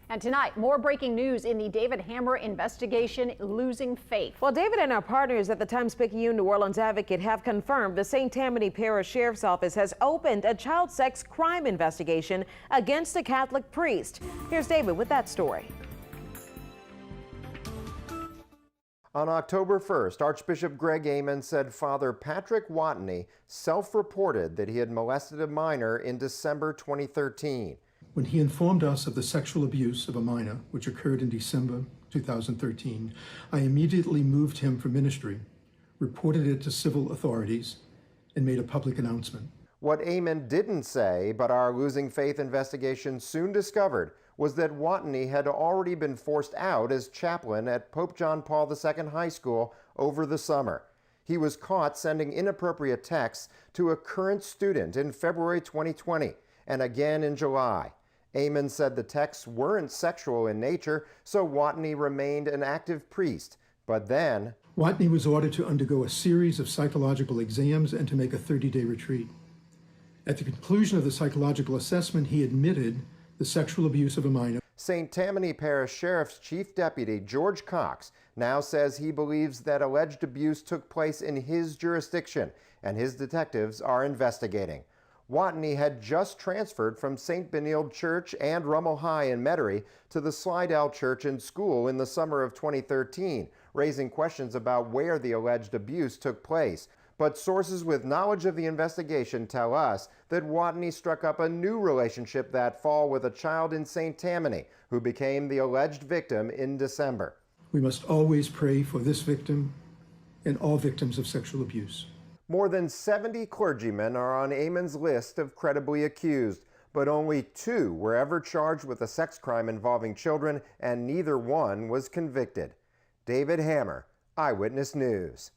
And tonight, more breaking news in the David Hammer investigation, Losing Faith. Well, David and our partners at the Times-Picayune New Orleans Advocate have confirmed the St. Tammany Parish Sheriff's Office has opened a child sex crime investigation against a Catholic priest. Here's David with that story. On October 1st, Archbishop Greg Amen said Father Patrick Watney self-reported that he had molested a minor in December 2013. When he informed us of the sexual abuse of a minor, which occurred in December 2013, I immediately moved him for ministry, reported it to civil authorities, and made a public announcement. What Amen didn't say, but our Losing Faith investigation soon discovered, was that Watney had already been forced out as chaplain at Pope John Paul II High School over the summer. He was caught sending inappropriate texts to a current student in February 2020 and again in July. Amen said the texts weren't sexual in nature, so Watney remained an active priest. But then Watney was ordered to undergo a series of psychological exams and to make a 30-day retreat. At the conclusion of the psychological assessment, he admitted the sexual abuse of a minor. St. Tammany Parish Sheriff's Chief Deputy George Cox now says he believes that alleged abuse took place in his jurisdiction, and his detectives are investigating. Watney had just transferred from St. Benilde Church and Rummel High in Metairie to the Slidell Church and School in the summer of 2013, raising questions about where the alleged abuse took place. But sources with knowledge of the investigation tell us that Watney struck up a new relationship that fall with a child in St. Tammany, who became the alleged victim in December. We must always pray for this victim and all victims of sexual abuse. More than 70 clergymen are on Amen's list of credibly accused, but only 2 were ever charged with a sex crime involving children, and neither one was convicted. David Hammer, Eyewitness News.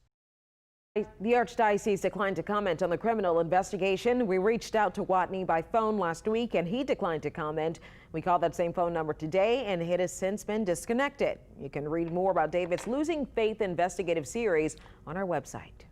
The Archdiocese declined to comment on the criminal investigation. We reached out to Watney by phone last week, and he declined to comment. We called that same phone number today, and it has since been disconnected. You can read more about David's Losing Faith investigative series on our website.